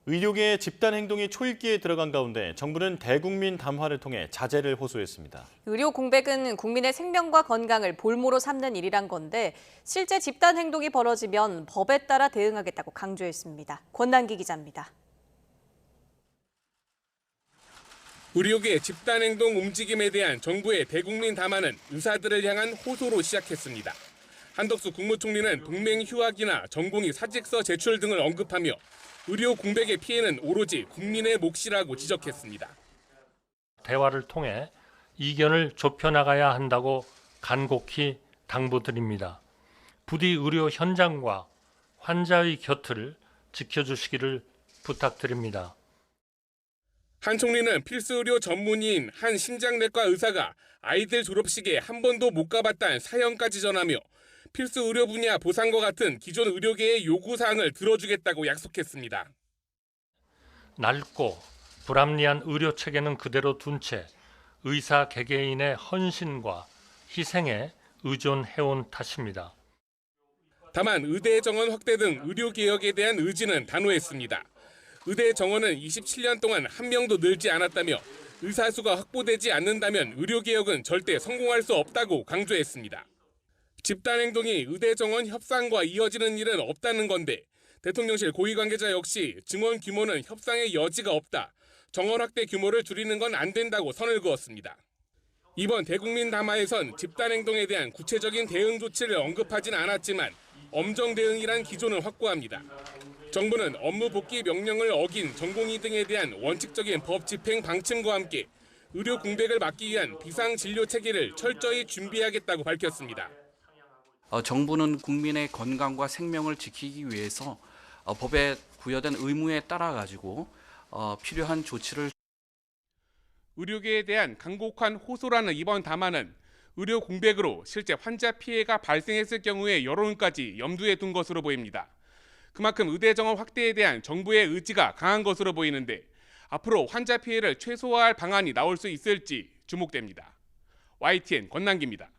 의료계의 집단 행동이 초읽기에 들어간 가운데 정부는 대국민 담화를 통해 자제를 호소했습니다. 의료 공백은 국민의 생명과 건강을 볼모로 삼는 일이란 건데 실제 집단 행동이 벌어지면 법에 따라 대응하겠다고 강조했습니다. 권난기 기자입니다. 의료계 집단행동 움직임에 대한 정부의 대국민 담화는 의사들을 향한 호소로 시작했습니다. 한덕수 국무총리는 동맹 휴학이나 전공의 사직서 제출 등을 언급하며 의료 공백의 피해는 오로지 국민의 몫이라고 지적했습니다. 대화를 통해 이견을 좁혀나가야 한다고 간곡히 당부드립니다. 부디 의료 현장과 환자의 곁을 지켜주시기를 부탁드립니다. 한 총리는 필수의료 전문의인 한 심장내과 의사가 아이들 졸업식에 한 번도 못 가봤다는 사연까지 전하며 필수의료 분야 보상과 같은 기존 의료계의 요구사항을 들어주겠다고 약속했습니다. 낡고 불합리한 의료체계는 그대로 둔 채 의사 개개인의 헌신과 희생에 의존해온 탓입니다. 다만 의대 정원 확대 등 의료개혁에 대한 의지는 단호했습니다. 의대 정원은 27년 동안 한 명도 늘지 않았다며 의사 수가 확보되지 않는다면 의료개혁은 절대 성공할 수 없다고 강조했습니다. 집단행동이 의대 정원 협상과 이어지는 일은 없다는 건데 대통령실 고위 관계자 역시 증원 규모는 협상의 여지가 없다. 정원 확대 규모를 줄이는 건 안 된다고 선을 그었습니다. 이번 대국민 담화에선 집단행동에 대한 구체적인 대응 조치를 언급하진 않았지만 엄정 대응이란 기조는 확고합니다. 정부는 업무 복귀 명령을 어긴 전공의 등에 대한 원칙적인 법 집행 방침과 함께 의료 공백을 막기 위한 비상진료 체계를 철저히 준비하겠다고 밝혔습니다. 정부는 국민의 건강과 생명을 지키기 위해서 법에 부여된 의무에 따라 가지고 필요한 조치를. 의료계에 대한 간곡한 호소라는 이번 담화는 의료 공백으로 실제 환자 피해가 발생했을 경우의 여론까지 염두에 둔 것으로 보입니다. 그만큼 의대 정원 확대에 대한 정부의 의지가 강한 것으로 보이는데 앞으로 환자 피해를 최소화할 방안이 나올 수 있을지 주목됩니다. YTN 권난기입니다.